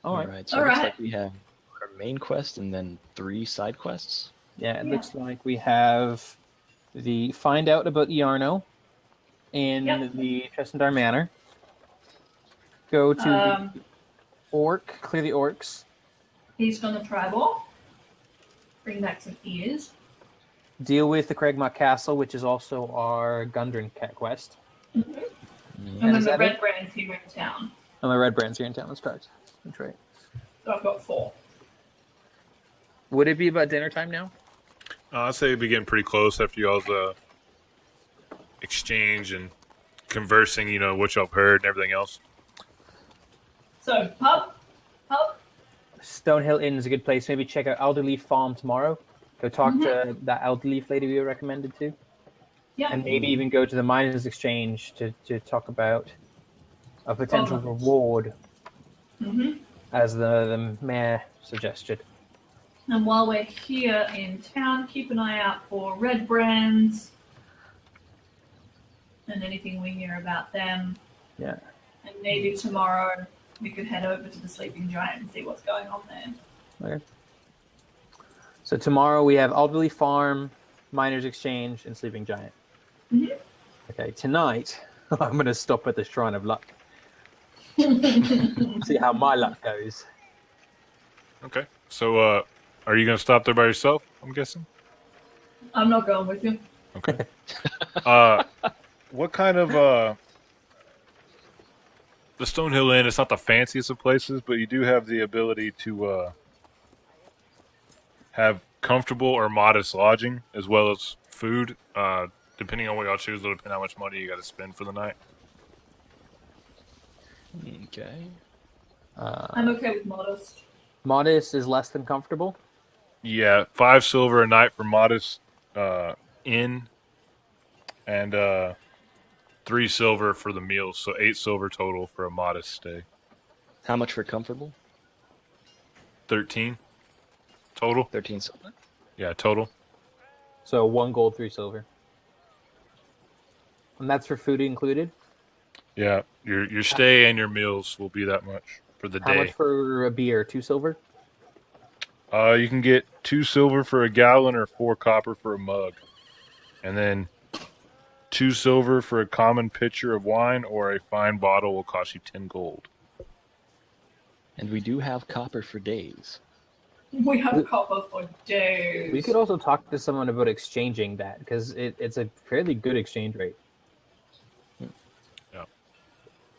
Alright, so it looks like we have our main quest and then 3 side quests. Yeah, it looks like we have the find out about Yarno in the Tressendar Manor. Go to the orc, clear the orcs. He's gonna tribal. Bring back some ears. Deal with the Cragmaw Castle, which is also our Gundren quest. Mm-hmm. And then the Red Brand's here in town. And the Red Brand's here in town, that's correct. That's right. So I've got 4. Would it be about dinner time now? I'd say it'd be getting pretty close after y'all's exchange and conversing, what y'all heard and everything else. So, pub? Stonehill Inn is a good place. Maybe check out Alderleaf Farm tomorrow. Go talk to that Alderleaf lady we were recommended to. Yeah. And maybe even go to the Miners' Exchange to talk about a potential reward, as the mayor suggested. And while we're here in town, keep an eye out for Red Brands and anything we hear about them. Yeah. And maybe tomorrow we could head over to the Sleeping Giant and see what's going on there. Okay. So tomorrow we have Alderleaf Farm, Miners' Exchange, and Sleeping Giant. Okay, tonight I'm going to stop at the Shrine of Luck. See how my luck goes. Okay. So, are you going to stop there by yourself, I'm guessing? I'm not going with you. Okay. What kind of, the Stonehill Inn, it's not the fanciest of places, but you do have the ability to, have comfortable or modest lodging, as well as food. Depending on what y'all choose, it'll depend how much money you got to spend for the night. Okay. I'm okay with modest. Modest is less than comfortable? Yeah, 5 silver a night for modest inn, and 3 silver for the meals, so 8 silver total for a modest stay. How much for comfortable? 13 total. 13 silver? Yeah, total. So 1 gold, 3 silver. And that's for food included? Yeah, your stay and your meals will be that much for the day. How much for a beer? 2 silver? You can get 2 silver for a gallon or 4 copper for a mug. And then 2 silver for a common pitcher of wine, or a fine bottle will cost you 10 gold. And we do have copper for days. We have copper for days. We could also talk to someone about exchanging that, because it's a fairly good exchange rate. Yeah.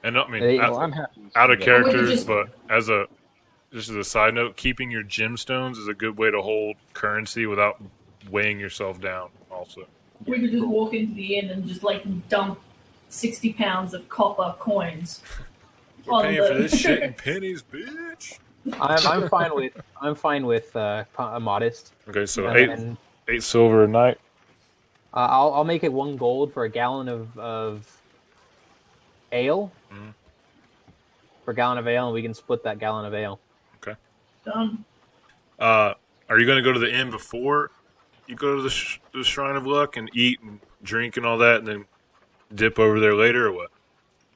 And I mean, I'm happy out of characters, but just as a side note, keeping your gemstones is a good way to hold currency without weighing yourself down also. We could just walk into the inn and just dump 60 pounds of copper coins. We're paying for this shit in pennies, bitch. I'm fine with a modest. Okay, so 8 silver a night. I'll make it 1 gold for a gallon of ale. For a gallon of ale, and we can split that gallon of ale. Okay. Done. Are you going to go to the inn before you go to the Shrine of Luck and eat and drink and all that, and then dip over there later, or what?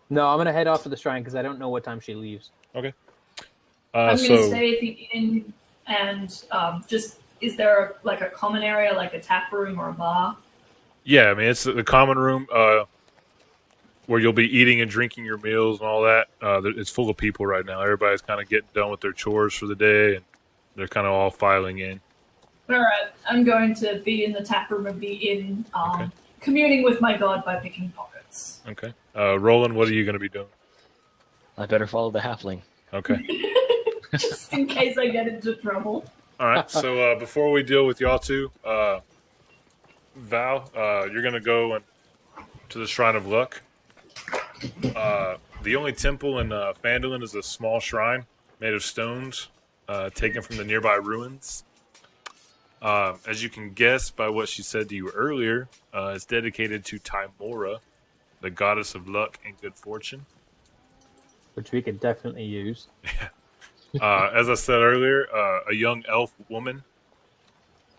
No, I'm going to head off to the shrine because I don't know what time she leaves. Okay. I'm going to stay at the inn, and is there a common area, like a tap room or a bar? Yeah, I mean, it's the common room where you'll be eating and drinking your meals and all that. It's full of people right now. Everybody's kind of getting done with their chores for the day, and they're kind of all filing in. All right, I'm going to be in the tap room of the inn, communing with my god by picking pockets. Okay. Roland, what are you going to be doing? I better follow the halfling. Okay. Just in case I get into trouble. All right, so before we deal with y'all two, Val, you're going to go to the Shrine of Luck. The only temple in Phandalin is a small shrine made of stones taken from the nearby ruins. As you can guess by what she said to you earlier, it's dedicated to Timora, the goddess of luck and good fortune. Which we could definitely use. As I said earlier, a young elf woman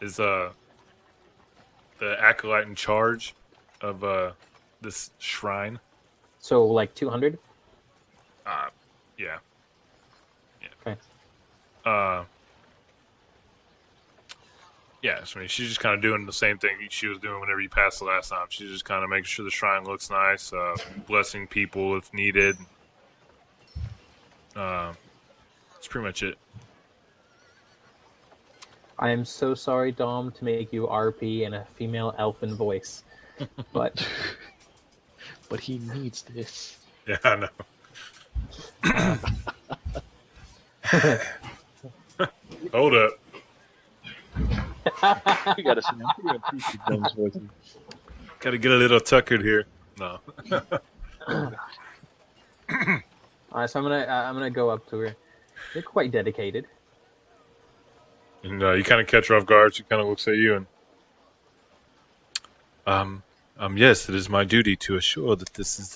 is the acolyte in charge of this shrine. So, like 200? Yeah. Okay. Yeah, so I mean, she's just kind of doing the same thing she was doing whenever you passed the last time. She's just kind of making sure the shrine looks nice, blessing people if needed. That's pretty much it. I am so sorry, Dom, to make you RP in a female elfin voice, but But he needs this. Yeah, I know. Hold up. You gotta see Dom's voice. Gotta get a little tuckered here. No. All right, so I'm gonna go up to her. You're quite dedicated. And you kind of catch her off guard. She kind of looks at you and, yes, it is my duty to assure that this is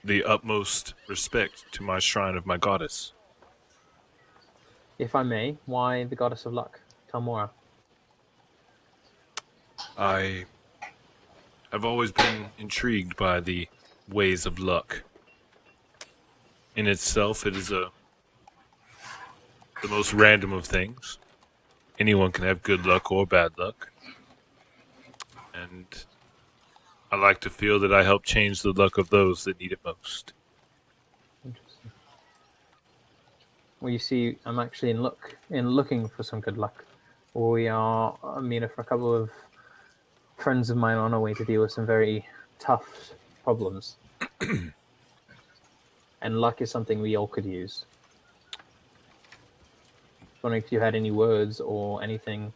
the utmost respect to my shrine of my goddess. If I may, why the goddess of luck, Talmora? I have always been intrigued by the ways of luck. In itself, it is the most random of things. Anyone can have good luck or bad luck. And I like to feel that I help change the luck of those that need it most. Interesting. Well, you see, I'm actually looking for some good luck. We are meeting for a couple of friends of mine on our way to deal with some very tough problems. And luck is something we all could use. Wondering if you had any words or anything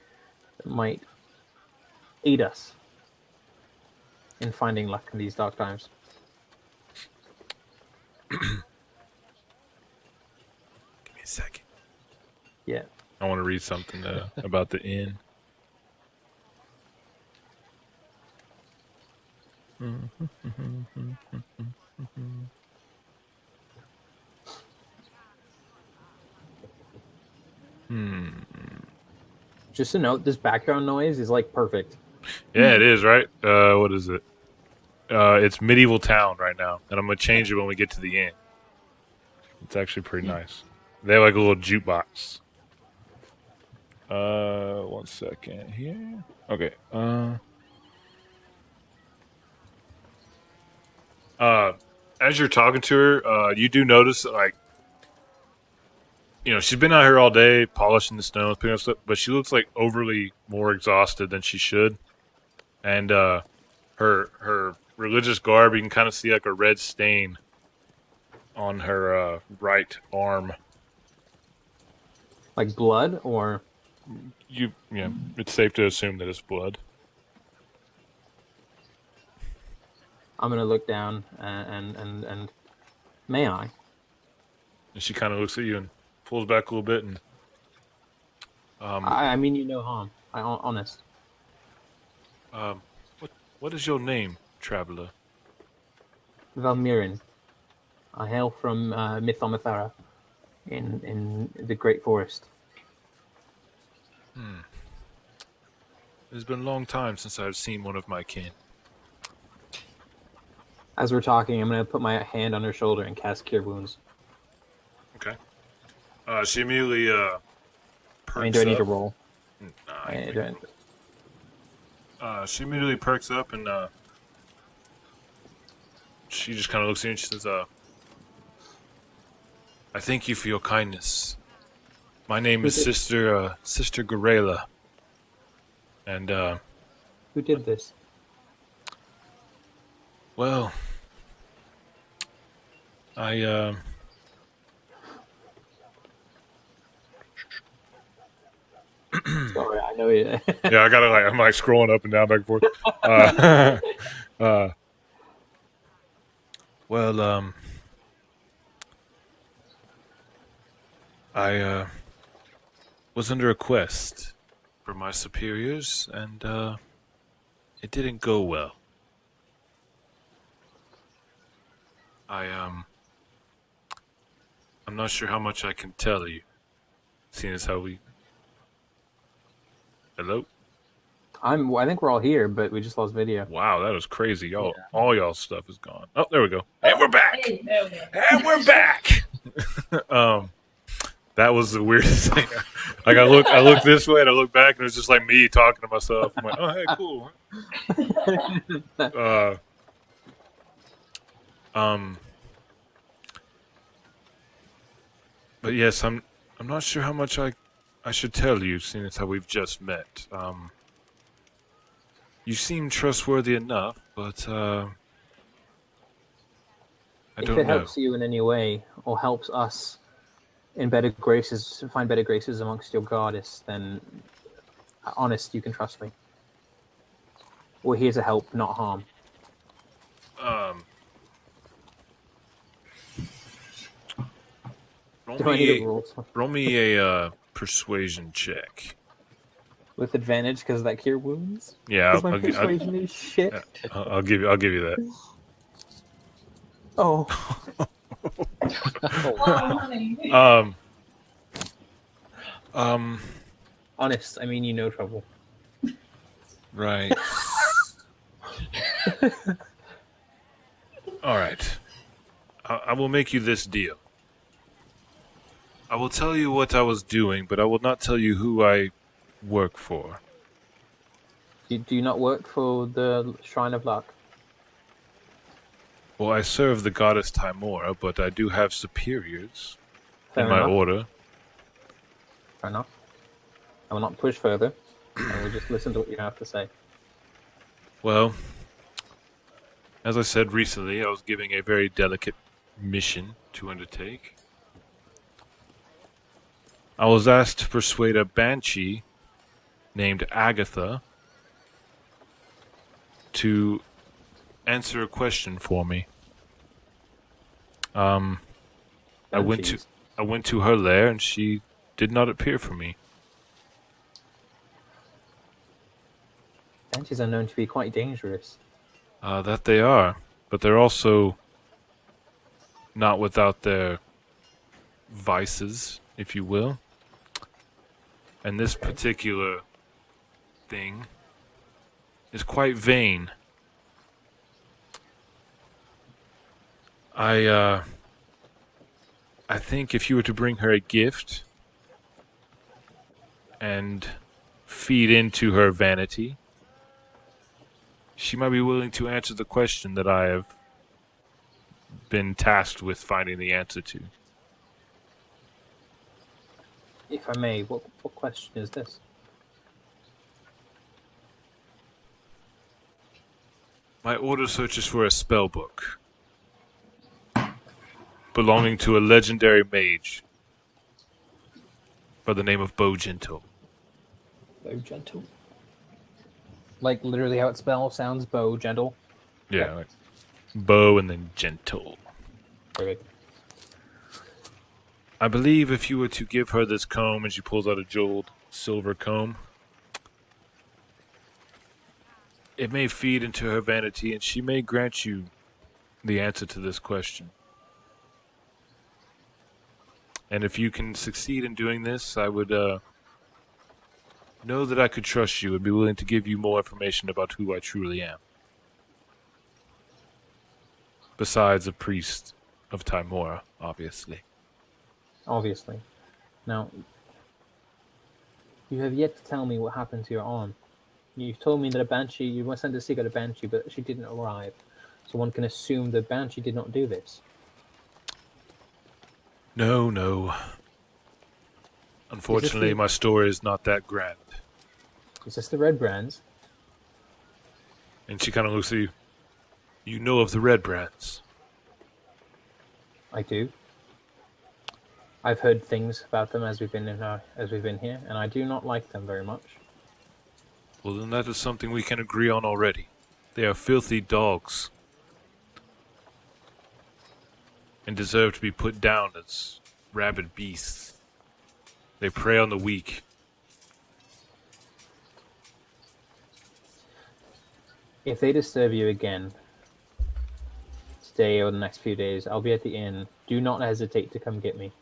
that might aid us in finding luck in these dark times. Give me a second. Yeah. I want to read something about the inn. Just a note, this background noise is like perfect. Yeah, it is, right? What is it? It's medieval town right now, and I'm gonna change it when we get to the inn. It's actually pretty nice. They have like a little jukebox. 1 second here. Okay. As you're talking to her, you do notice that, like, she's been out here all day polishing the stones, picking up stuff, but she looks like overly more exhausted than she should. And her religious garb, you can kind of see like a red stain on her right arm. Like blood, or It's safe to assume that it's blood. I'm gonna look down and may I? And she kind of looks at you and pulls back a little bit and I mean you no harm. Honest. what is your name, traveler? Valmirin. I hail from Mythomethera in the Great Forest. It's been a long time since I've seen one of my kin. As we're talking, I'm going to put my hand on her shoulder and cast Cure Wounds. Okay. She immediately perks do I need up. to roll? She immediately perks up and she just kind of looks at you and she says, I thank you for your kindness. My name is Sister Garela. And, who did this? Well, I, Sorry, I know you. yeah, I gotta I'm scrolling up and down, back and forth. Well, I was under a quest for my superiors, and it didn't go well. I'm not sure how much I can tell you, seeing as how we... Hello? I think we're all here, but we just lost video. Wow, that was crazy. Yeah. All y'all's stuff is gone. Oh, there we go. And we're back! Hey, there we go. And we're back! That was the weirdest thing. Like, I look this way and I look back and it was just like me talking to myself. I'm like, oh, hey, cool. But yes, I'm not sure how much I should tell you, seeing as how we've just met. You seem trustworthy enough, but I If don't it know. helps you in any way, or helps us in better graces, find better graces amongst your goddess, then honest, you can trust me. We're here to help, not harm. Do I need a roll Roll me a persuasion check. with advantage because of that cure wounds? Yeah, Because my persuasion is shit. I'll give you that. Oh. Oh, honey. Honest, I mean you know trouble. Right. All right. I will make you this deal. I will tell you what I was doing, but I will not tell you who I work for. Do you not work for the Shrine of Luck? Well, I serve the goddess Timora, but I do have superiors Fair in my enough. order. Fair enough. I will not push further. I will just listen to what you have to say. Well, as I said recently, I was giving a very delicate mission to undertake. I was asked to persuade a banshee named Agatha to answer a question for me. I went to her lair and she did not appear for me. Banshees are known to be quite dangerous. That they are, but they're also not without their vices, if you will. And this particular thing is quite vain. I think if you were to bring her a gift and feed into her vanity, she might be willing to answer the question that I have been tasked with finding the answer to. If I may, what question is this? My order searches for a spell book belonging to a legendary mage by the name of Bo Gentle. Bow gentle. Like literally how it sounds, bow gentle. Yeah, like Bo and then Gentle. Perfect. I believe if you were to give her this comb, and she pulls out a jeweled silver comb, it may feed into her vanity, and she may grant you the answer to this question. And if you can succeed in doing this, I would know that I could trust you and be willing to give you more information about who I truly am. Besides a priest of Timora, obviously. Obviously. Now, you have yet to tell me what happened to your arm. You've told me that a banshee, you were sent to seek out a banshee, but she didn't arrive. So one can assume the banshee did not do this. No. Unfortunately, my story is not that grand. Is this the Red Brands? And she kind of looks at you. You know of the Red Brands? I do. I've heard things about them as we've been here, and I do not like them very much. Well, then that is something we can agree on already. They are filthy dogs. And deserve to be put down as rabid beasts. They prey on the weak. If they disturb you again today or the next few days, I'll be at the inn. Do not hesitate to come get me.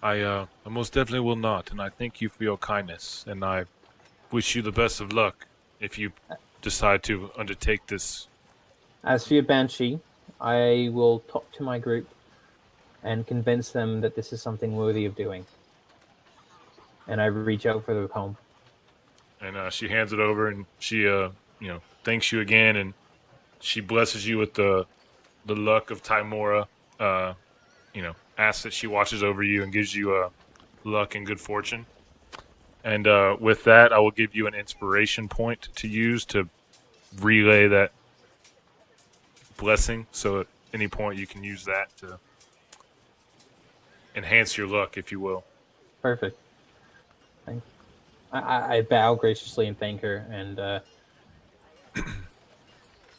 I most definitely will not, and I thank you for your kindness, and I wish you the best of luck if you decide to undertake this. As for your banshee, I will talk to my group and convince them that this is something worthy of doing. And I reach out for the comb. And she hands it over, and she, thanks you again, and she blesses you with the luck of Timora. Asks that she watches over you and gives you luck and good fortune. And with that, I will give you an inspiration point to use to relay that blessing. So at any point, you can use that to enhance your luck, if you will. Perfect. I bow graciously and thank her, and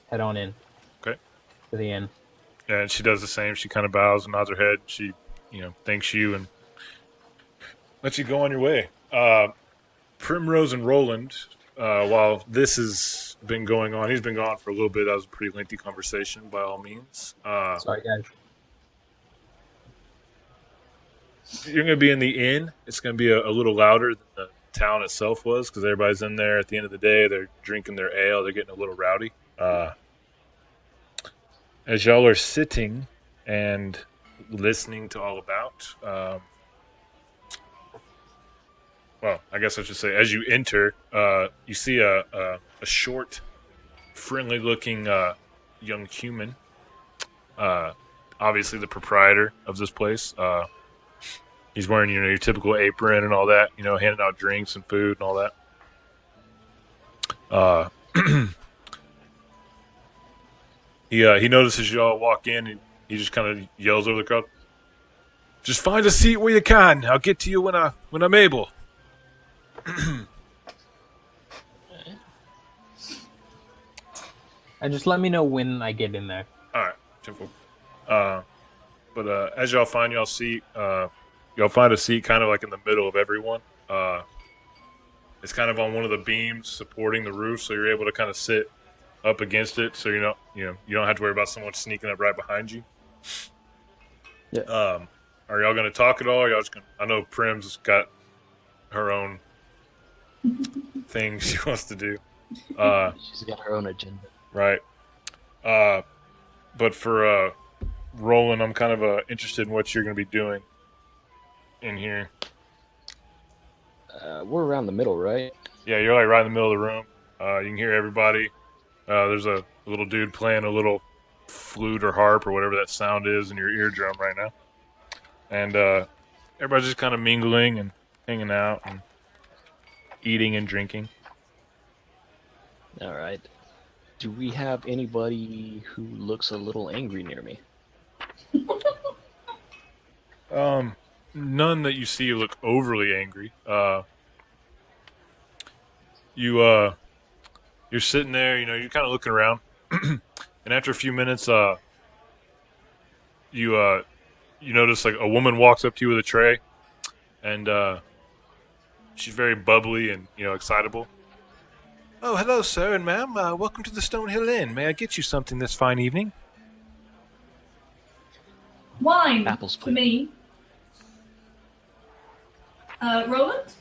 head on in. Okay. To the inn. And she does the same. She kind of bows and nods her head. She, thanks you and lets you go on your way. Primrose and Roland, while this has been going on, he's been gone for a little bit. That was a pretty lengthy conversation, by all means. Sorry, guys. You're going to be in the inn. It's going to be a little louder than the town itself was, because everybody's in there at the end of the day. They're drinking their ale. They're getting a little rowdy. As y'all are sitting and listening to all about, well, I guess I should say, as you enter, you see a short, friendly-looking young human. Obviously, the proprietor of this place. He's wearing, your typical apron and all that. Handing out drinks and food and all that. He notices you all walk in, and he just kind of yells over the crowd, "Just find a seat where you can. I'll get to you when I'm able." And just let me know when I get in there. All right, simple. But as y'all find y'all seat, y'all find a seat kind of like in the middle of everyone. It's kind of on one of the beams supporting the roof, so you're able to kind of sit up against it, so you don't have to worry about someone sneaking up right behind you. Yeah. Are y'all gonna talk at all? Or y'all just gonna? I know Prim's got her own thing she wants to do. She's got her own agenda. Right. But for Roland, I'm kind of interested in what you're going to be doing in here. We're around the middle, right? Yeah, you're like right in the middle of the room. You can hear everybody. There's a little dude playing a little flute or harp or whatever that sound is in your eardrum right now. And everybody's just kind of mingling and hanging out and eating and drinking. All right. Do we have anybody who looks a little angry near me? None that you see look overly angry. You're sitting there, you're kind of looking around, and after a few minutes, you notice like a woman walks up to you with a tray, and she's very bubbly and excitable. Oh, hello, sir and ma'am. Welcome to the Stonehill Inn. May I get you something this fine evening? Wine Apples, for me. Roland,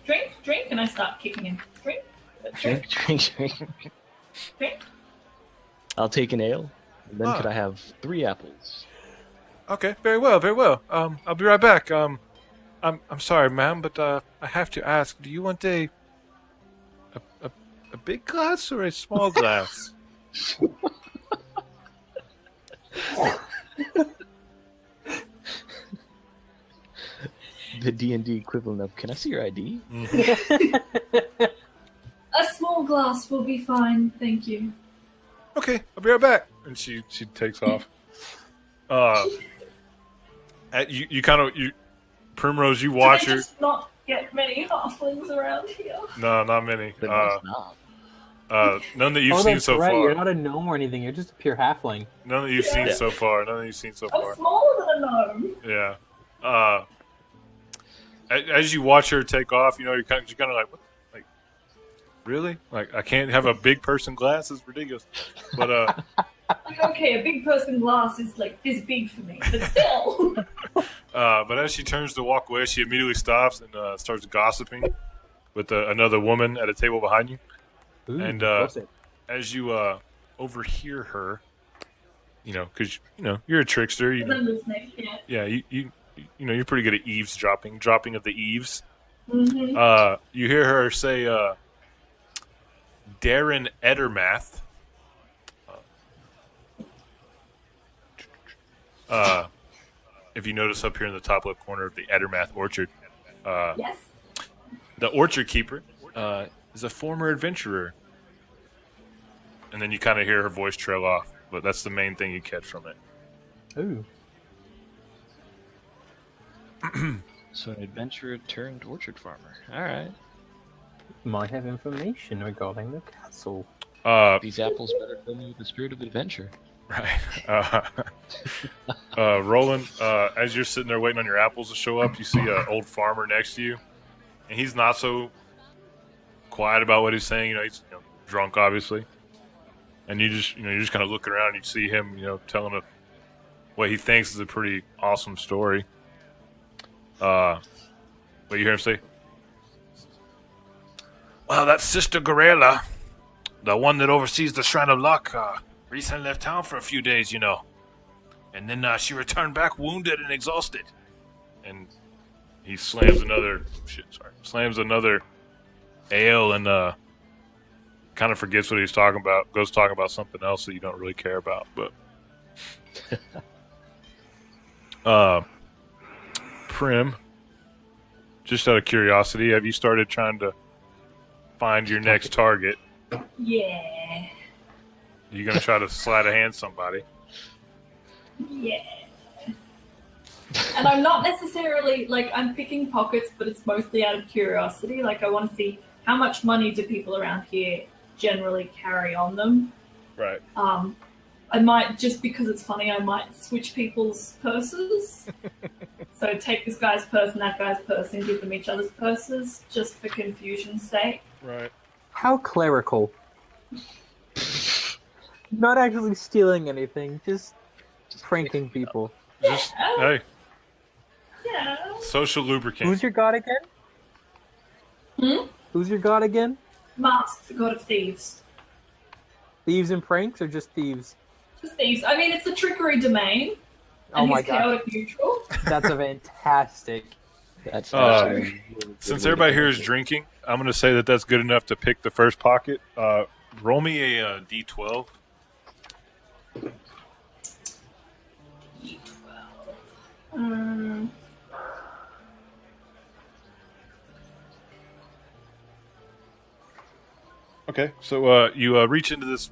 drink, and I start kicking him. Drink. I'll take an ale. And then could I have 3 apples? Okay, very well, very well. I'll be right back. I'm sorry, ma'am, but I have to ask. Do you want a big glass or a small glass? The D&D equivalent of, can I see your ID? Mm-hmm. A small glass will be fine, thank you. Okay, I'll be right back. And she takes off. Primrose, you watch her. Just not get many halflings around here. No, not many. But no, it's not. None that you've seen so right. far. You're not a gnome or anything. You're just a pure halfling. None that you've seen so far. I'm smaller than a gnome. Yeah. As you watch her take off, you're kind of like, what? Like, really? Like, I can't have a big person glass? It's ridiculous. But, Like, okay, a big person glass is like this big for me, but still. but as she turns to walk away, she immediately stops and starts gossiping with another woman at a table behind you. Ooh, And gossip. as you overhear her, because you're a trickster. I'm listening. Yeah. Yeah, you're pretty good at eavesdropping, dropping of the eaves. Mm-hmm. You hear her say, "Darren Edermath." If you notice up here in the top left corner of the Edermath orchard, Yes. the orchard keeper is a former adventurer. And then you kind of hear her voice trail off, but that's the main thing you catch from it. Ooh. So an adventurer turned orchard farmer. All right. Might have information regarding the castle. These apples better fill me with the spirit of adventure. Right. Roland, as you're sitting there waiting on your apples to show up, you see an old farmer next to you, and he's not so quiet about what he's saying. He's drunk, obviously, and you're just kind of looking around. And you see him, telling what he thinks is a pretty awesome story. What you hear him say? Well, that's Sister Gorilla, the one that oversees the Shrine of Luck, recently left town for a few days, And then she returned back wounded and exhausted. And he slams another ale and kind of forgets what he's talking about. Goes talking about something else that you don't really care about. But Prim, just out of curiosity, have you started trying to find your next target? Yeah. You gonna try to sleight of hand somebody? Yeah. And I'm not necessarily, I'm picking pockets, but it's mostly out of curiosity. I want to see how much money do people around here generally carry on them. Right. I might, just because it's funny, I might switch people's purses. So take this guy's purse and that guy's purse and give them each other's purses, just for confusion's sake. Right. How clerical. Not actually stealing anything, just pranking people. Just, hey, Yeah. social lubricant. Who's your god again? Who's your god again? Mask, the god of thieves. Thieves and pranks, or just thieves? Just thieves. I mean, it's a trickery domain. Oh And my he's god. chaotic neutral. That's a fantastic. That's Since everybody here is drinking, I'm going to say that that's good enough to pick the first pocket. Roll me a D12. Okay, so you reach into this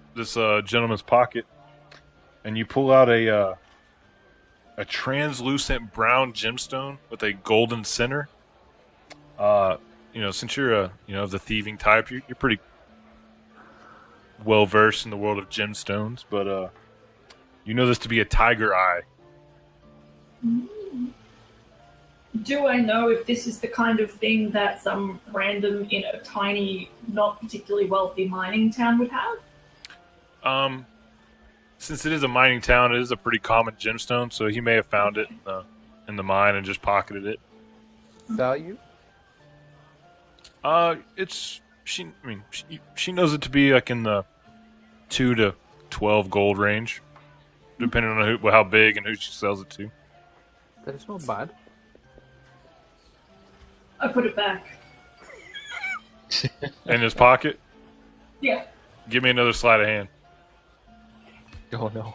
gentleman's pocket, and you pull out a translucent brown gemstone with a golden center. Since you're of the thieving type, you're pretty well versed in the world of gemstones, but you know this to be a tiger eye. Do I know if this is the kind of thing that some random, tiny, not particularly wealthy mining town would have? Since it is a mining town, it is a pretty common gemstone, so he may have found it in the mine and just pocketed it. Value? She knows it to be in the 2 to 12 gold range, depending on how big and who she sells it to. That is not bad. I put it back. In his pocket? Yeah. Give me another sleight of hand. Oh no.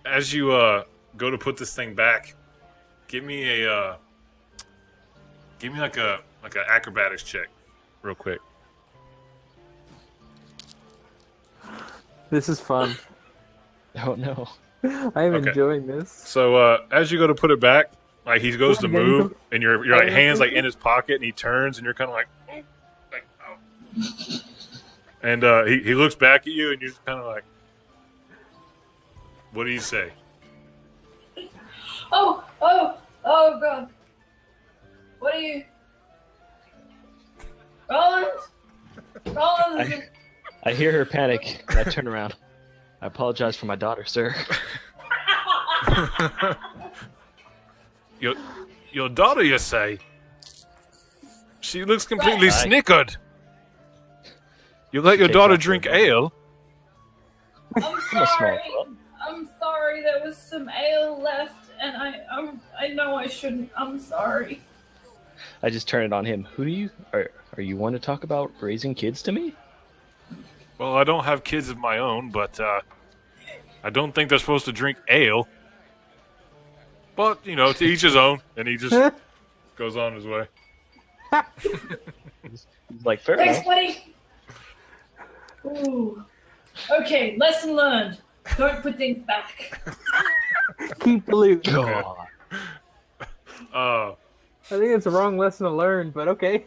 As you go to put this thing back, give me an acrobatics check, real quick. This is fun. Oh no. I am Okay. enjoying this. So as you go to put it back, he goes to move, and your hands in his pocket, and he turns, and you're kind of oh. And he looks back at you, and you're just kind of like, what do you say? Oh, God. What are you... Roland? Roland, I hear her panic, and I turn around. I apologize for my daughter, sir. Your daughter, you say? She looks completely Right. snickered. You let She your takes daughter after drink her mother. ale? I'm I'm a small sorry. club. I'm sorry. There was some ale left, and I know I shouldn't. I'm sorry. I just turn it on him. Who do you... Are you one to talk about raising kids to me? Well, I don't have kids of my own, but I don't think they're supposed to drink ale. But, you know, to each his own. And he just goes on his way. He's like, fair Thanks, enough. buddy. Ooh. Okay, lesson learned. Don't put things back. Keep the loot. God. Uh, I think it's a wrong lesson to learn, but okay.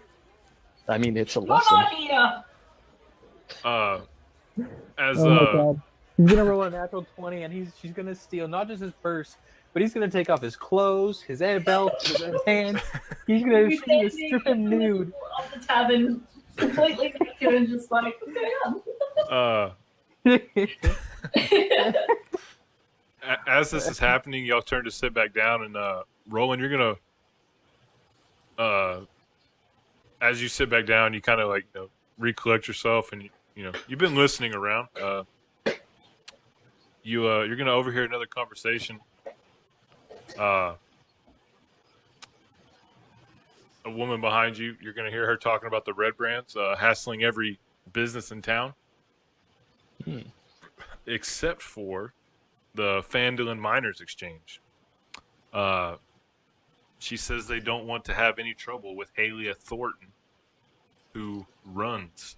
I mean, it's a Come lesson. on here. as Oh my God. He's gonna roll a natural 20, and she's gonna steal not just his purse, but he's gonna take off his clothes, his belt, his pants. He's gonna strip him nude. Of the tavern, completely naked and just like, as this is happening, y'all turn to sit back down, and Roland, you're gonna, as you sit back down, you kind of like recollect yourself, and you've been listening around. You're gonna overhear another conversation. A woman behind you, you're gonna hear her talking about the red brands, hassling every business in town, except for the Phandalin Miners Exchange. She says they don't want to have any trouble with Halia Thornton, who runs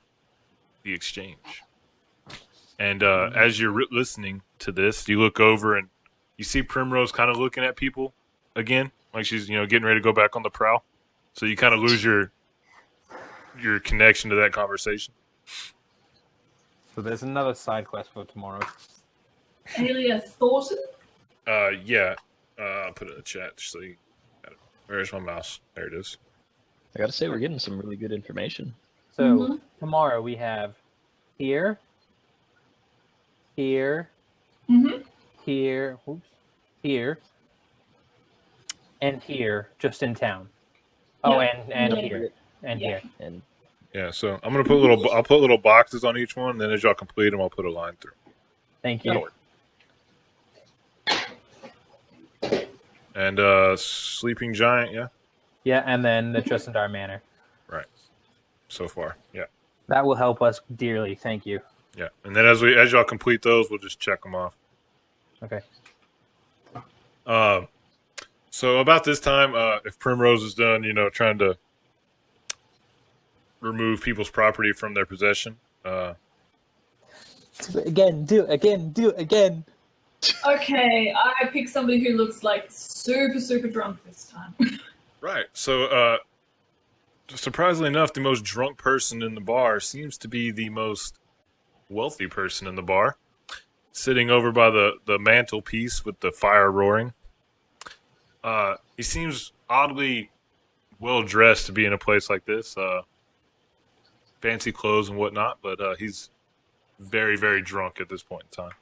the exchange. And as you're listening to this, you look over and you see Primrose kind of looking at people again, like she's getting ready to go back on the prowl. So you kind of lose your connection to that conversation. So there's another side quest for tomorrow. Halia Thornton? Yeah. I'll put it in the chat so you got it. Where's my mouse? There it is. I gotta say, we're getting some really good information. So tomorrow we have here, Mm-hmm. here, here, and here, just in town. Oh, and here, and here. And Yeah, so I'm gonna put I'll put little boxes on each one, and then as y'all complete them, I'll put a line through. Thank you. And Sleeping Giant, yeah. Yeah, and then the Trustendar Manor. Right. So far, yeah. That will help us dearly. Thank you. Yeah, and then as y'all complete those, we'll just check them off. Okay. So about this time, if Primrose is done, trying to remove people's property from their possession. Do it again. Do it again. Okay, I pick somebody who looks like super, super drunk this time. Right. So, surprisingly enough, the most drunk person in the bar seems to be the most wealthy person in the bar, sitting over by the mantelpiece with the fire roaring. He seems oddly well dressed to be in a place like this. Fancy clothes and whatnot, but he's very, very drunk at this point in time.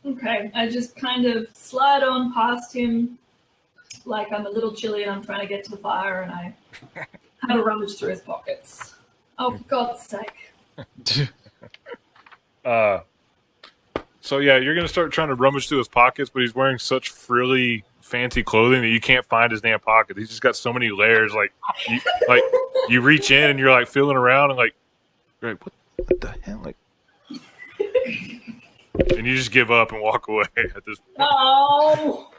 Okay, I just kind of slide on past him like I'm a little chilly and I'm trying to get to the fire, and I have a rummage through his pockets. Oh, for God's sake. So yeah, you're gonna start trying to rummage through his pockets, but he's wearing such frilly, fancy clothing that you can't find his damn pocket. He's just got so many layers. Like you reach in and you're like feeling around and like, right, what the hell? Like, and you just give up and walk away at this point. Oh!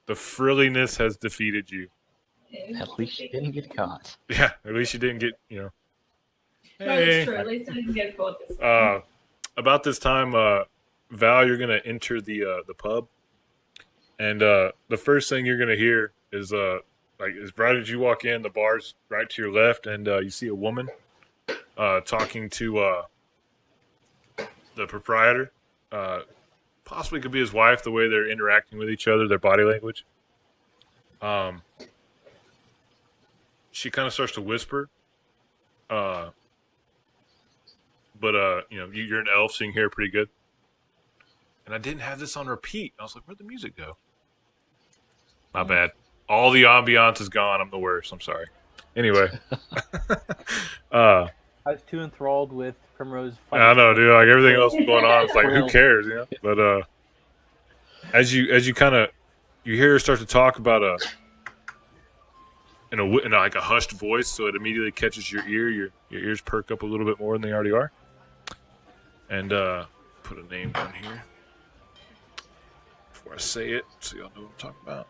The frilliness has defeated you. at least you didn't get caught. Yeah, at least you didn't get, No, that's true. At least I didn't get caught this time. About this time, Val, you're gonna enter the pub, and the first thing you're gonna hear is right as you walk in, the bar's right to your left, and you see a woman talking to the proprietor. possibly could be his wife. The way they're interacting with each other, their body language. She kind of starts to whisper. But you're an elf, so you can hear it pretty good. And I didn't have this on repeat. I was like, where'd the music go? My bad. All the ambiance is gone. I'm the worst. I'm sorry. Anyway. I was too enthralled with Primrose fighting. I know, dude. Like, everything else is going on. It's like, who cares, you know? But as you kind of... You hear her start to talk about in like a hushed voice, so it immediately catches your ear. Your ears perk up a little bit more than they already are. And put a name down here before I say it, so y'all know what I'm talking about.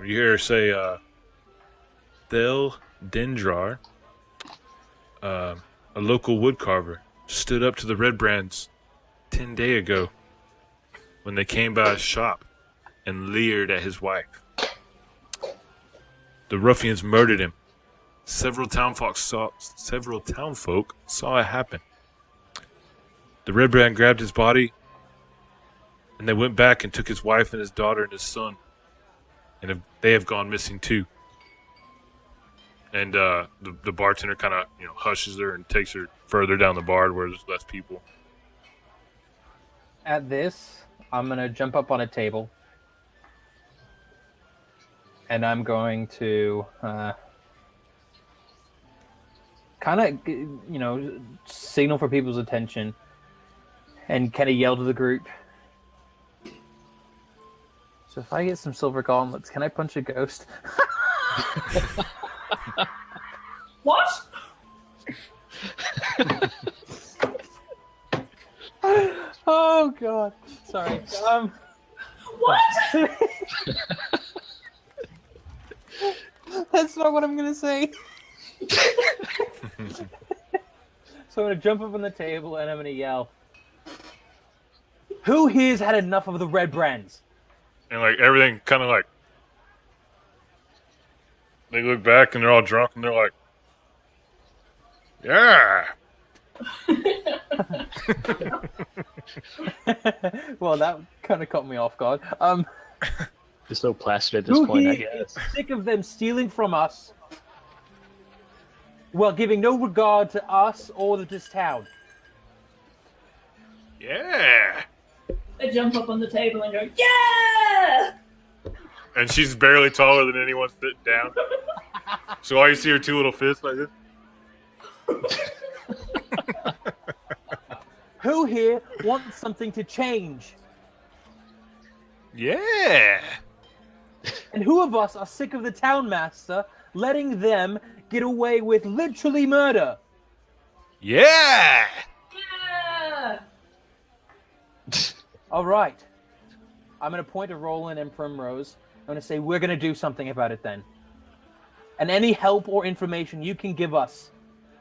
You hear her say, Thel Dendrar, a local woodcarver, stood up to the Red Brands 10 days ago when they came by his shop and leered at his wife. The ruffians murdered him. Several townfolk saw it happen. The Red Brand grabbed his body, and they went back and took his wife and his daughter and his son, and they have gone missing too. And the bartender kind of hushes her and takes her further down the bar where there's less people. At this, I'm going to jump up on a table. And I'm going to kind of, signal for people's attention and kind of yell to the group. So if I get some silver gauntlets, can I punch a ghost? What? Oh God! Sorry. What? That's not what I'm gonna say. So I'm gonna jump up on the table and I'm gonna yell, "Who here's had enough of the Red Brands?" And like everything kind of like they look back and they're all drunk and they're like, yeah. Well, that kind of caught me off guard. It's so plastered at this Who point, I here guess. is sick of them stealing from us, while giving no regard to us or this town? Yeah. I jump up on the table and go, yeah! And she's barely taller than anyone sitting down. So all you see are two little fists like this. Who here wants something to change? Yeah. And who of us are sick of the town master letting them get away with literally murder? Yeah. Yeah! All right. I'm going to point to Roland and Primrose. I'm going to say, we're going to do something about it then. And any help or information you can give us,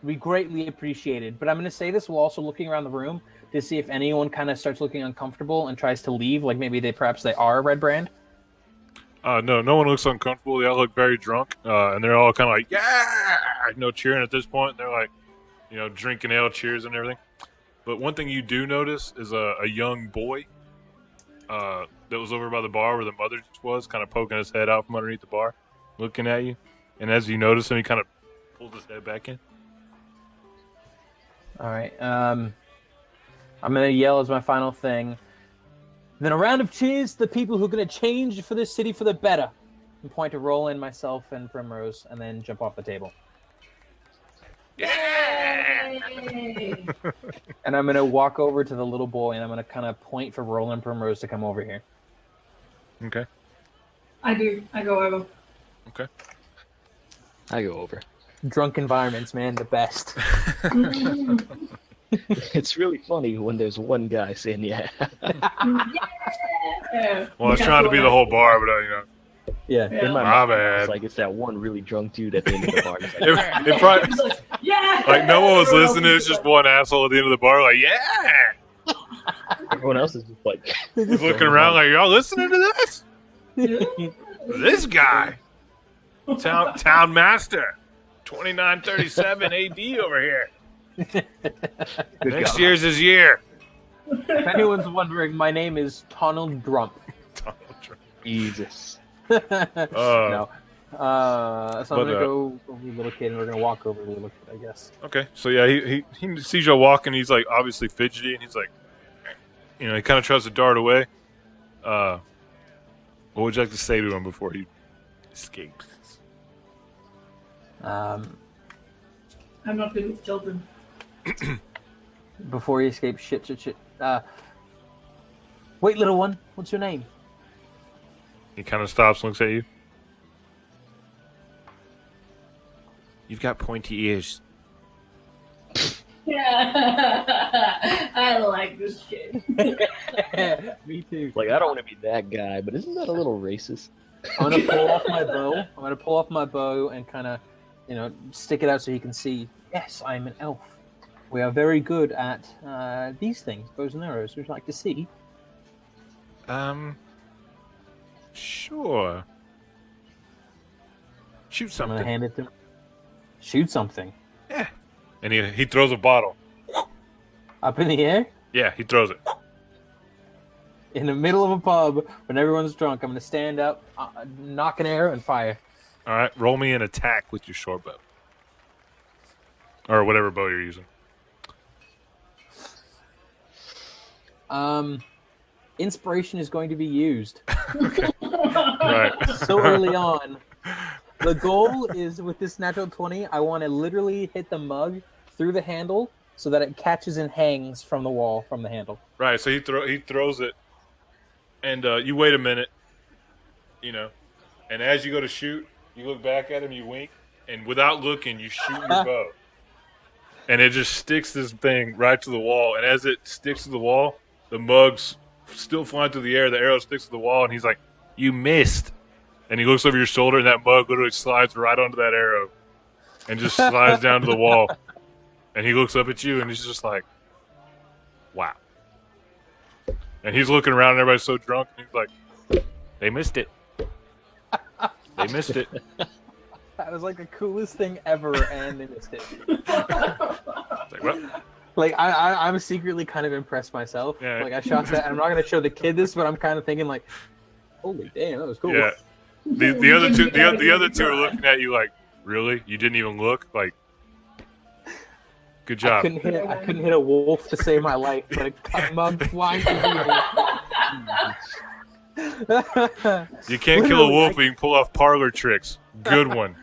we greatly appreciated. But I'm going to say this while also looking around the room to see if anyone kind of starts looking uncomfortable and tries to leave, like maybe perhaps they are a Red Brand. No one looks uncomfortable. They all look very drunk, and they're all kind of like, yeah, cheering at this point. They're like, drinking ale, cheers and everything. But one thing you do notice is a young boy that was over by the bar where the mother was, kind of poking his head out from underneath the bar, looking at you. And as you notice him, he kind of pulls his head back in. All right. I'm going to yell as my final thing. Then a round of cheers to the people who are going to change for this city for the better. And point to Roland, myself, and Primrose, and then jump off the table. Yay! And I'm going to walk over to the little boy, and I'm going to kind of point for Roland and Primrose to come over here. Okay. I do. I go over. Okay. I go over. Drunk environments, man, the best. It's really funny when there's one guy saying yeah. Yeah! Well, I was trying to be the whole bar, but Yeah. Yeah. In my My mind, bad. it's like it's that one really drunk dude at the end of the bar. It's like, it probably He's like, yeah! like no one was Everyone else listening. is It's just one asshole at the end of the bar, like yeah. everyone else is just like He's looking around like, y'all listening to this? This guy, town master, 2937 AD over here. Next year's his year. If anyone's wondering, my name is Donald Drump. Jesus. No. So I'm gonna go over the little kid, and we're gonna walk over the little kid, I guess. Okay, so yeah, he sees you walking. He's like obviously fidgety, and he's like, he kind of tries to dart away. What would you like to say to him before he escapes? I'm not good with children. Before he escapes, shit. Wait, little one, what's your name? He kind of stops and looks at you. You've got pointy ears. Yeah, I like this kid. Me too. Like, I don't want to be that guy, but isn't that a little racist? I'm gonna pull off my bow. And kind of, stick it out so he can see. Yes, I'm an elf. We are very good at these things, bows and arrows. Would you like to see? Sure. Shoot I'm gonna something. hand it to him. Shoot something. Yeah. And he throws a bottle. Up in the air? Yeah, he throws it. In the middle of a pub, when everyone's drunk, I'm gonna stand up, knock an arrow, and fire. All right, roll me an attack with your short bow. Or whatever bow you're using. Inspiration is going to be used. Right. So early on. The goal is, with this natural 20, I want to literally hit the mug through the handle so that it catches and hangs from the wall, from the handle. Right, so he throws it, and you wait a minute, and as you go to shoot, you look back at him, you wink, and without looking, you shoot your bow. And it just sticks this thing right to the wall, and as it sticks to the wall, the mug's still flying through the air, the arrow sticks to the wall, and he's like, "You missed." And he looks over your shoulder, and that mug literally slides right onto that arrow and just slides down to the wall. And he looks up at you, and he's just like, wow. And he's looking around, and everybody's so drunk, and he's like, they missed it. They missed it. That was like the coolest thing ever, and they missed it. Like, what? Like, I'm secretly kind of impressed myself. Yeah. Like, I shot that, and I'm not going to show the kid this, but I'm kind of thinking, like, holy damn, that was cool. Yeah. The other two are looking at you like, really? You didn't even look? Like, good job. I couldn't hit a wolf to save my life, but a mug flying through the You can't kill a wolf, but you can pull off parlor tricks. Good one.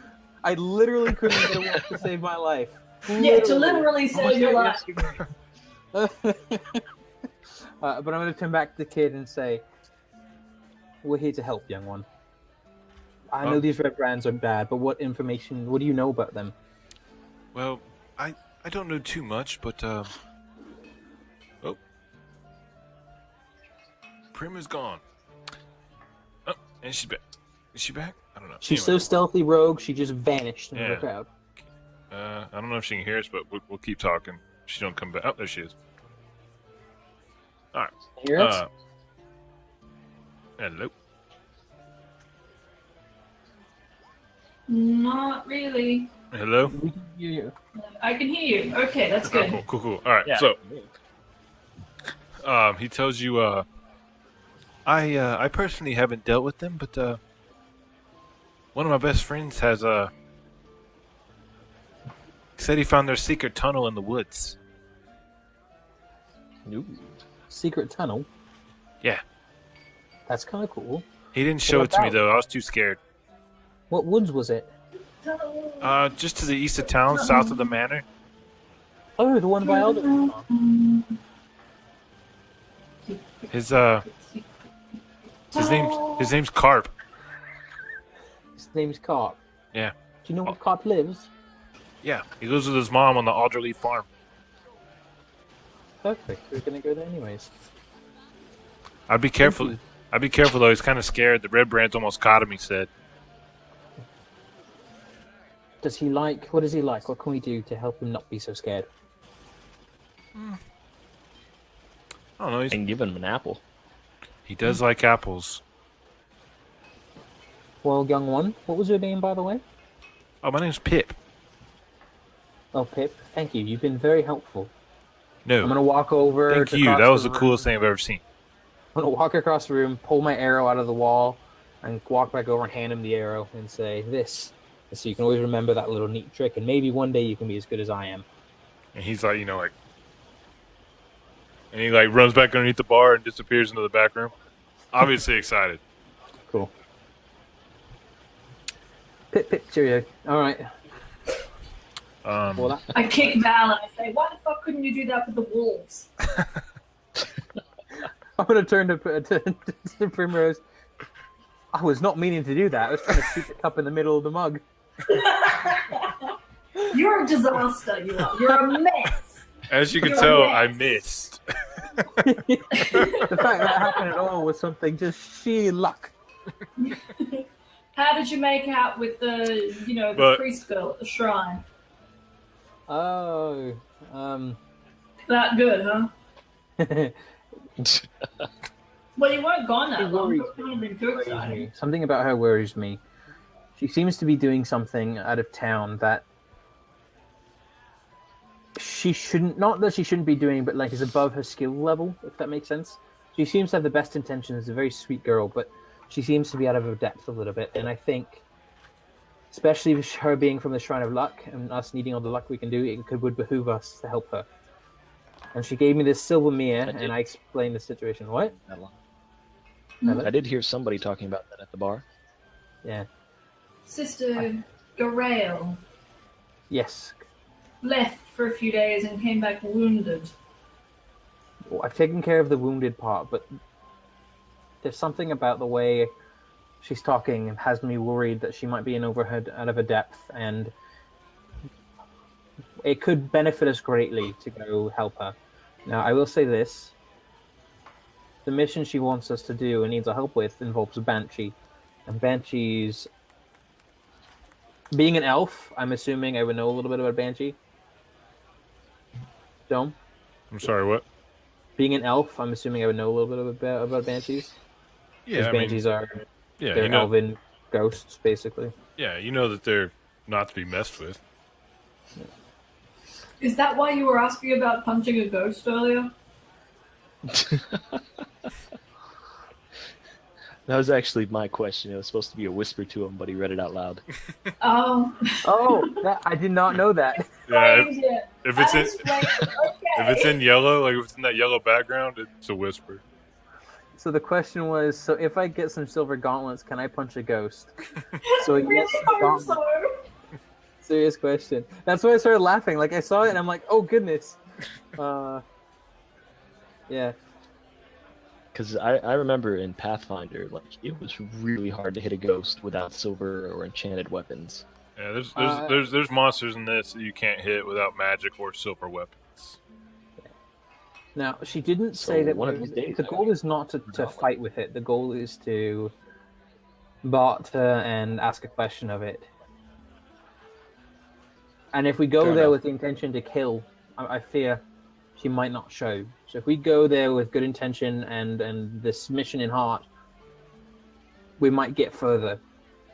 I literally couldn't hit a wolf to save my life. Yeah, to literally save your life. But I'm going to turn back to the kid and say, we're here to help, young one. I know these red brands are bad, but what do you know about them? Well, I don't know too much, but oh, Prim is gone. Oh, and she's back. Is she back? I don't know. She's so stealthy rogue, she just vanished in the Yeah. crowd. I don't know if she can hear us, but we'll keep talking. She don't come back. Oh, there she is. All right. Hear us? Hello. Not really. Hello. We can hear you. I can hear you. Okay, that's good. Oh, cool. All right. Yeah. So, he tells you, I personally haven't dealt with them, but one of my best friends has said he found their secret tunnel in the woods. Ooh. Secret tunnel? Yeah. That's kind of cool. He didn't show it to me about? though. I was too scared. What woods was it? Just to the east of town, south of the manor. Oh, the one by Elder. His name's Carp. His name's Carp. Yeah. Do you know where Carp lives? Yeah, he lives with his mom on the Alderley farm. Perfect. We're gonna go there anyways. I'd be careful. I'd be careful though. He's kind of scared. The red brands almost caught him. He said. What is he like? What can we do to help him not be so scared? I don't know. And give him an apple. He does like apples. Well, young one, what was your name, by the way? Oh, my name's Pip. Oh, Pip, thank you. You've been very helpful. No. I'm gonna walk over. Thank you. across That was the room. coolest thing I've ever seen. I'm gonna walk across the room, pull my arrow out of the wall, and walk back over and hand him the arrow and say, "This, so you can always remember that little neat trick, and maybe one day you can be as good as I am." And he's like, and he like runs back underneath the bar and disappears into the back room. Obviously excited. Cool. Pip, cheerio. All right. Well, I kick Val and I say, "Why the fuck couldn't you do that with the wolves?" I'm gonna turn to Primrose. I was not meaning to do that. I was trying to shoot the cup in the middle of the mug. You're a disaster. You are. You're a mess. As you can You're tell, a I mess. The missed. fact that happened at all was something just sheer luck. How did you make out with the priest girl at the shrine? Oh, That good, huh? Well, you weren't gone that long. You couldn't have been too excited. Something about her worries me. She seems to be doing something out of town that she shouldn't, not that she shouldn't be doing, but like is above her skill level, if that makes sense. She seems to have the best intentions, a very sweet girl, but she seems to be out of her depth a little bit. And I think, especially with her being from the Shrine of Luck and us needing all the luck we can do, it would behoove us to help her. And she gave me this silver mirror, and I explained the situation. What? I did hear somebody talking about that at the bar. Yeah. Sister Garael Yes. left for a few days and came back wounded. Well, I've taken care of the wounded part, but there's something about the way she's talking and has me worried that she might be out of her depth, and it could benefit us greatly to go help her. Now, I will say this. The mission she wants us to do and needs our help with involves a Banshee. And Banshees... Being an elf, I'm assuming I would know a little bit about Banshee. Dome? I'm sorry, what? Being an elf, I'm assuming I would know a little bit about Banshees. Yeah, Because Banshees are... yeah, they're elven ghosts, basically. Yeah, you know that they're not to be messed with. Is that why you were asking about punching a ghost earlier? That was actually my question. It was supposed to be a whisper to him, but he read it out loud. Oh. Oh, I did not know that. Yeah, If if it's in yellow, like if it's in that yellow background, it's a whisper. So the question was, so if I get some silver gauntlets, can I punch a ghost? So I really hope gauntlet. so. Serious question. That's why I started laughing. Like I saw it and I'm like, oh goodness. Yeah. Because I remember in Pathfinder, like it was really hard to hit a ghost without silver or enchanted weapons. Yeah, there's monsters in this that you can't hit without magic or silver weapons. Now she didn't So say that one of these days, the goal is not to fight with it. The goal is to barter and ask a question of it. And if we go Fair there enough. with the intention to kill, I fear she might not show. So if we go there with good intention and this mission in heart, we might get further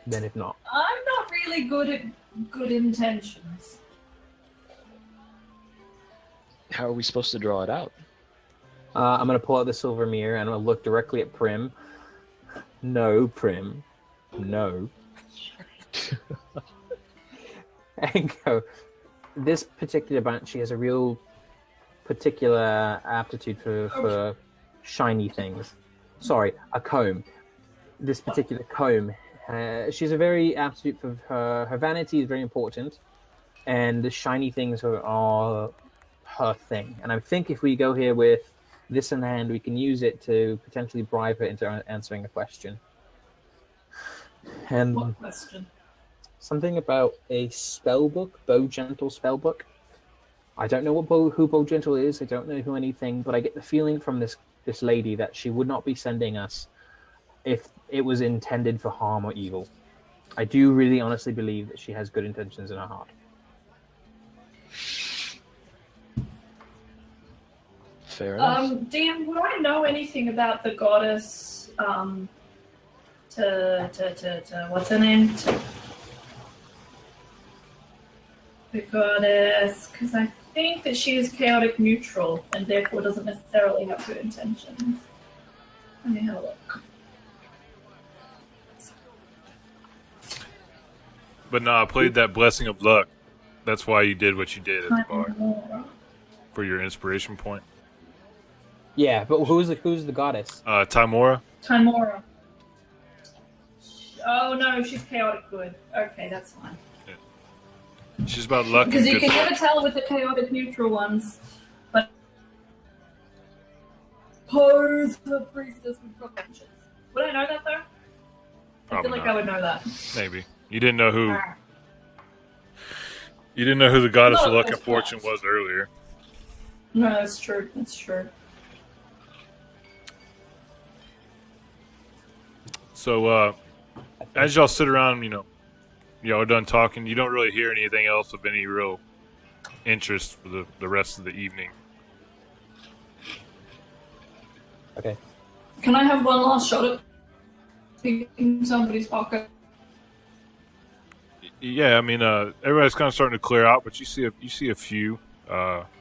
than if not. I'm not really good at good intentions. How are we supposed to draw it out? I'm going to pull out the silver mirror and I'm going to look directly at Prim. No, Prim. No. And go, this particular Banshee has a real particular aptitude for shiny things. Sorry, a comb. This particular comb. She's a very aptitude for her vanity is very important, and the shiny things are her thing. And I think if we go here with this in hand, we can use it to potentially bribe her into answering a question. And What question? something about a spell book, Bow Gentle spell book. I don't know who Bow Gentle is. I don't know who anything, but I get the feeling from this lady that she would not be sending us if it was intended for harm or evil. I do really honestly believe that she has good intentions in her heart. Fair enough. DM, would I know anything about the goddess? What's her name? the goddess, because I think that she is chaotic neutral and therefore doesn't necessarily have good intentions. Let me have a look. But no, I played that Blessing of Luck. That's why you did what you did at the bar. For your inspiration point. Yeah, but who's the goddess? Timora. Timora. Oh no, she's chaotic good. Okay, that's fine. Yeah. She's about luck. Because you good can luck. never tell with the chaotic neutral ones. But pose the priestess with preventions. Would I know that though? Probably I feel like not. I would know that. Maybe you didn't know who. Ah. You didn't know who the goddess No, of luck that's and fortune not. was earlier. No, that's true. That's true. So, as y'all sit around, y'all done talking, you don't really hear anything else of any real interest for the rest of the evening. Okay. Can I have one last shot at picking somebody's pocket? Yeah, I mean, everybody's kind of starting to clear out, but you see a few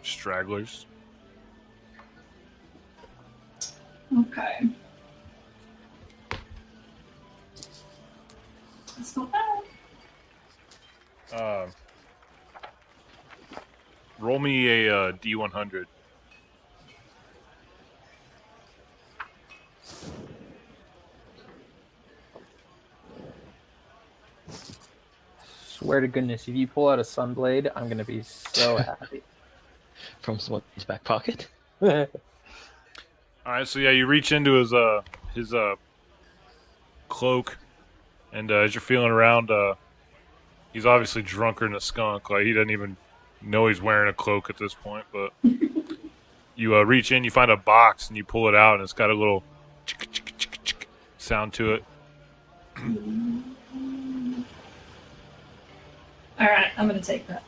stragglers. Okay. That's not bad. Roll me a D100. Swear to goodness, if you pull out a sunblade, I'm gonna be so happy. From someone's back pocket. All right, so yeah, you reach into his cloak, and as you're feeling around, he's obviously drunker than a skunk. Like he doesn't even know he's wearing a cloak at this point. But you reach in, you find a box, and you pull it out, and it's got a little sound to it. All right, I'm gonna take that.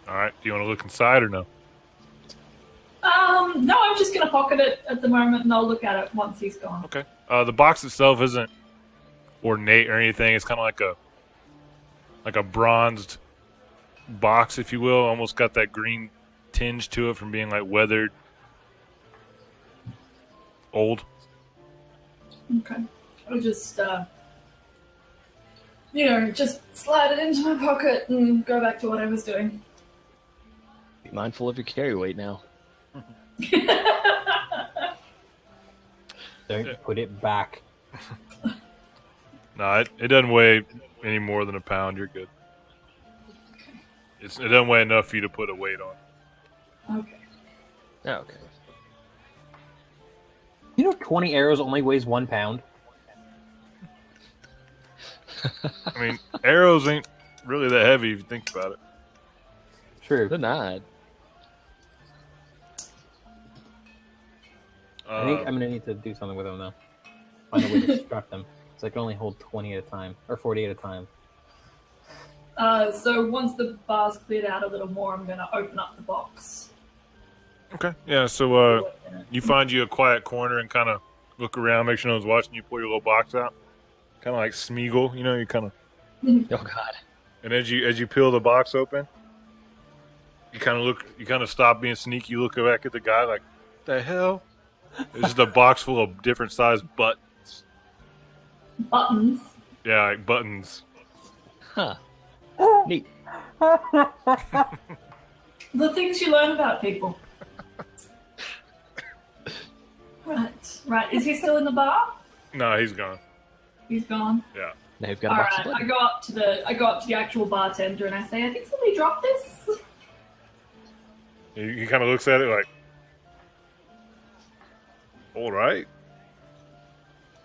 All right, do you want to look inside or no? No, I'm just gonna pocket it at the moment, and I'll look at it once he's gone. Okay. The box itself isn't ornate or anything. It's kind of like a bronzed box, if you will. Almost got that green tinge to it from being like weathered, old. Okay. I'll just, just slide it into my pocket and go back to what I was doing. Be mindful of your carry weight now. Don't put it back. No, it doesn't weigh any more than a pound. You're good. It doesn't weigh enough for you to put a weight on. Okay. Oh, okay. 20 arrows only weighs 1 pound. I mean, arrows ain't really that heavy if you think about it. True. They're not. I think I'm gonna need to do something with them though. Find a way to strap them. So I can only hold 20 at a time, or 40 at a time. So once the bar's cleared out a little more, I'm gonna open up the box. Okay. Yeah. So you find you a quiet corner and kind of look around, make sure no one's watching you. Pull your little box out, kind of like Smeagol. You kind of. Oh God. And as you peel the box open, you kind of stop being sneaky. You look back at the guy like, the hell? It's just a box full of different sized buttons. Buttons. Yeah, like buttons. Huh. Neat. The things you learn about people. Right. Is he still in the bar? No, he's gone. He's gone. Yeah. Now you've got a All box of right. buttons. I go up to the actual bartender and I say, I think somebody dropped this. He kind of looks at it like, all right.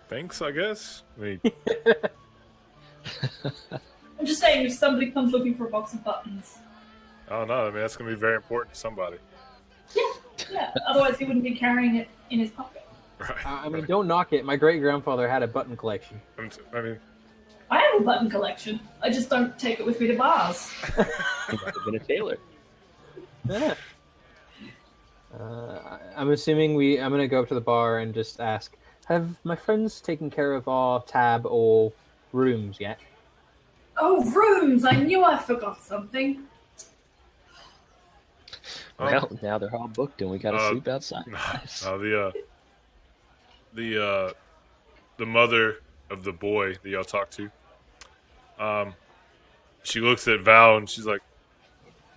Thanks, I guess. I mean, I'm just saying, if somebody comes looking for a box of buttons. I don't know. I mean, that's going to be very important to somebody. Yeah. Otherwise, he wouldn't be carrying it in his pocket. Right. I mean, don't knock it. My great-grandfather had a button collection. I mean, I have a button collection. I just don't take it with me to bars. You might have been a tailor. Yeah. I'm assuming I'm going to go up to the bar and just ask, have my friends taken care of our tab or rooms yet? Oh, rooms! I knew I forgot something. Well, now they're all booked and we gotta sleep outside. The mother of the boy that y'all talked to, she looks at Val and she's like,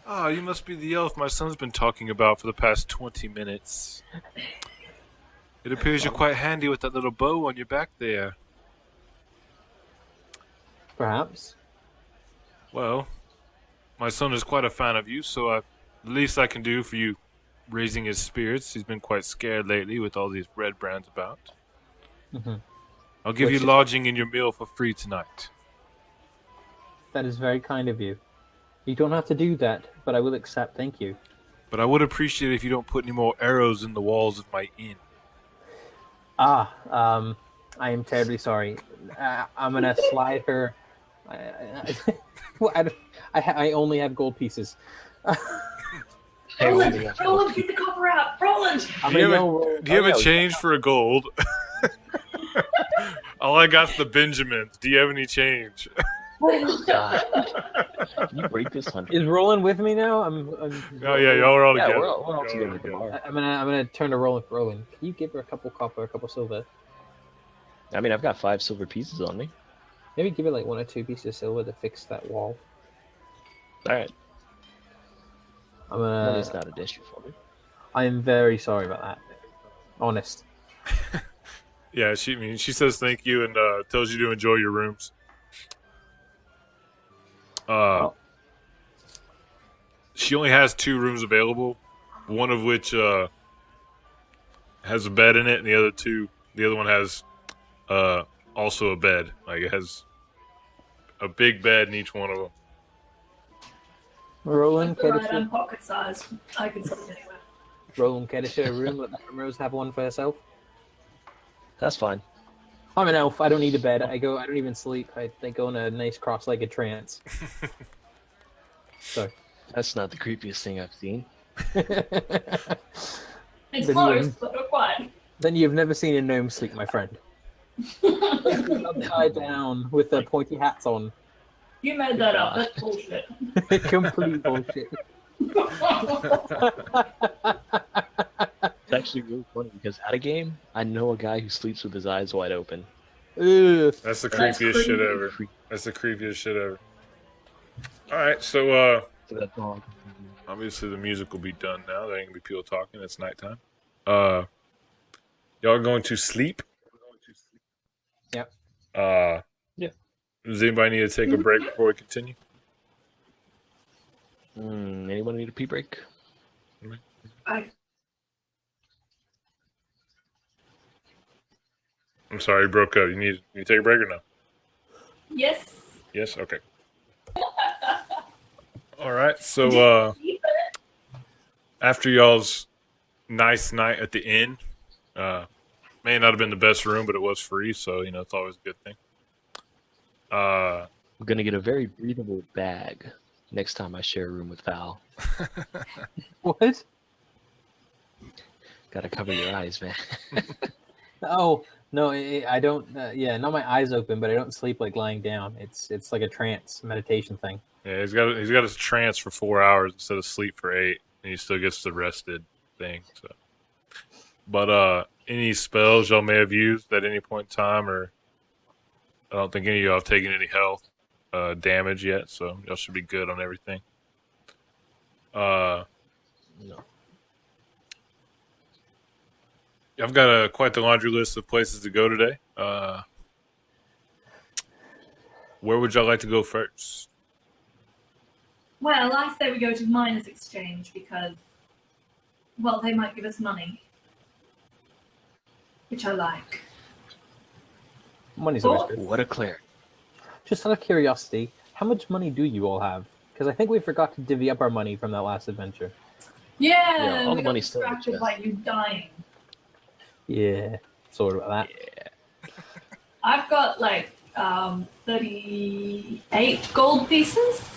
"Ah, you must be the elf my son's been talking about for the past 20 minutes. It appears you're quite handy with that little bow on your back there." Perhaps. Well, my son is quite a fan of you, so the least I can do for you, raising his spirits. He's been quite scared lately with all these red brands about. Mm-hmm. I'll give you lodging and your meal for free tonight. That is very kind of you. You don't have to do that, but I will accept. Thank you. But I would appreciate it if you don't put any more arrows in the walls of my inn. I am terribly sorry. I'm gonna slide her. I only have gold pieces. Roland, get the copper out. Roland! Do you have a change for a gold? All I got's the Benjamins. Do you have any change? Oh, God. Can you break this 100? Is Roland with me now? Oh yeah, y'all are all Yeah, together. we're all together at the bar. I'm gonna turn to Roland. Roland, can you give her a couple copper, a couple silver? I mean, I've got 5 silver pieces on me. Maybe give her like 1 or 2 pieces of silver to fix that wall. All right. Money's I'm not an issue for me. I am very sorry about that. Honest. Yeah, she says thank you and tells you to enjoy your rooms. She only has 2 rooms available, one of which has a bed in it, and the other one has also a bed. Like it has a big bed in each one of them. Roland, That's alright, I'm pocket sized. I can sleep anywhere. Roland, care to share a room? Let Primrose have one for herself. That's fine. I'm an elf. I don't need a bed. I don't even sleep. I go in a nice cross-legged trance. So That's not the creepiest thing I've seen. It's Then close, you- but not quite. then you've never seen a gnome sleep, my friend. Upside down with their pointy hats on. You made that up. That's bullshit. Complete bullshit. It's actually really funny because at a game, I know a guy who sleeps with his eyes wide open. Ugh. That's the That's creepiest shit creepy. ever. That's the creepiest shit ever. All right, so So that's all. obviously the music will be done now. There ain't gonna be people talking. It's nighttime. Y'all are going to sleep. Yep. Yeah. Does anybody need to take a break before we continue? Anyone need a pee break? I'm sorry, you broke up. You need to take a break or no? Yes. Yes. Okay. All right. So after y'all's nice night at the inn, may not have been the best room, but it was free, so it's always a good thing. I'm gonna get a very breathable bag next time I share a room with Val. What? Gotta cover your eyes, man. Oh no, I don't. Yeah, not my eyes open, but I don't sleep like lying down. It's like a trance meditation thing. Yeah, he's got his trance for 4 hours instead of sleep for 8, and he still gets the rested thing. So, but any spells y'all may have used at any point in time, or I don't think any of y'all have taken any health damage yet, so y'all should be good on everything. No. I've got quite the laundry list of places to go today. Where would y'all like to go first? Well, I say we go to Miners Exchange because, well, they might give us money. Which I like. Money's always good. What a cleric. Just out of curiosity, how much money do you all have? Because I think we forgot to divvy up our money from that last adventure. Yeah, all we the got money's still in the distracted by you dying. Yeah, sort of about that. Yeah. I've got like 38 gold pieces.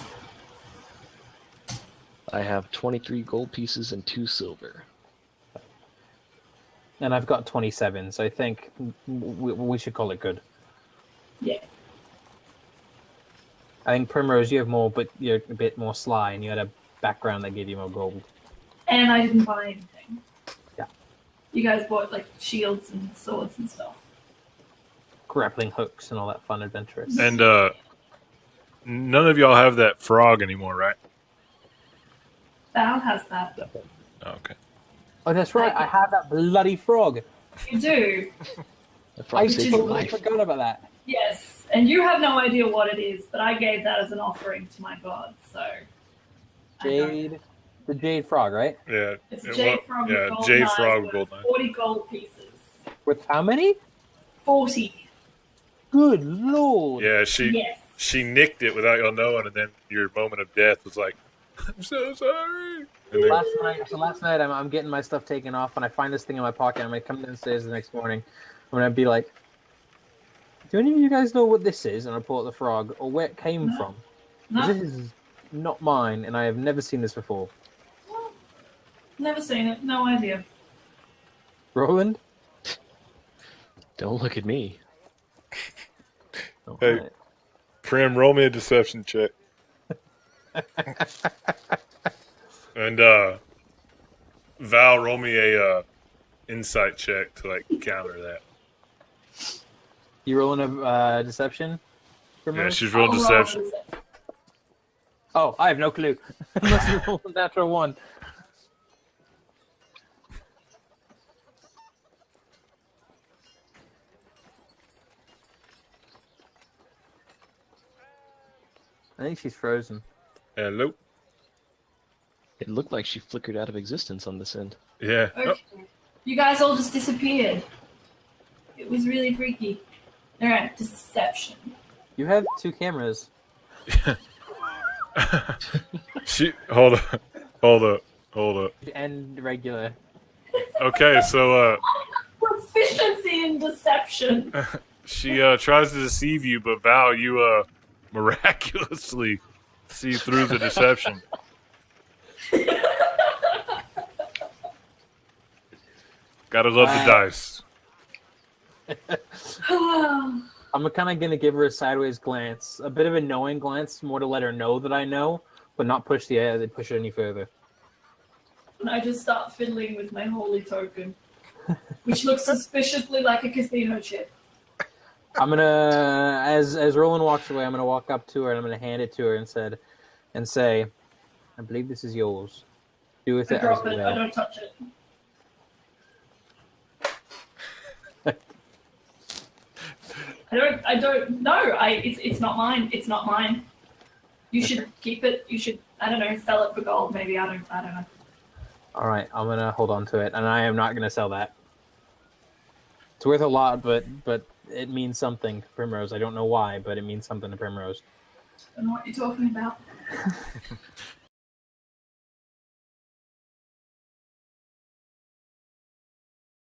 I have 23 gold pieces and 2 silver. And I've got 27, so I think we should call it good. Yeah. I think Primrose, you have more, but you're a bit more sly, and you had a background that gave you more gold. And I didn't buy anything. Yeah. You guys bought like shields and swords and stuff. Grappling hooks and all that fun adventurous. And none of y'all have that frog anymore, right? Val has that. Oh, okay. Oh, that's right. I have that bloody frog. You do. That I frog saved your totally life. forgot about that. Yes. And you have no idea what it is, but I gave that as an offering to my god, so. I don't- Jade. The jade frog, right? Yeah. It's it Jade wa- Frog yeah, with gold Jade knives Frog worth gold knife. 40 gold pieces. With how many? 40. Good lord. Yeah, she Yes. nicked it without y'all knowing, and then your moment of death was like, "I'm so sorry." And then, Last night I'm getting my stuff taken off, and I find this thing in my pocket. I'm gonna come downstairs the next morning. I'm gonna be like, "Do any of you guys know what this is?" And I pull out the frog, or where it came No. from. No, This is not mine, and I have never seen this before. never seen it. No idea. Roland? Don't look at me. Hey. Alright. Prim, roll me a deception check. And Val, roll me a insight check to like counter that. You rolling a deception? Yeah, she's rolled I'll roll deception. deception. Oh, I have no clue. Unless you roll a natural one. I think she's frozen. Hello. It looked like she flickered out of existence on this end. Yeah. Oh, Okay. You guys all just disappeared. It was really freaky. Alright, deception. You have 2 cameras. she hold up. And regular. Okay, so Proficiency in deception. she tries to deceive you, but Val, you miraculously see through the deception. Gotta love the dice. I'm kind of gonna give her a sideways glance, a bit of a knowing glance, more to let her know that I know, but not push push it any further. And I just start fiddling with my holy token, which looks suspiciously like a casino chip. I'm gonna, as Roland walks away, I'm gonna walk up to her and I'm gonna hand it to her and say, I believe this is yours. Do with I it as drop you it. will. I don't touch it. I don't know. It's not mine. It's not mine. You should keep it. You should, I don't know, sell it for gold maybe. I don't know. All right, I'm gonna hold on to it, and I am not gonna sell that. It's worth a lot, but it means something to Primrose. I don't know why, but it means something to Primrose. I don't know what you're talking about.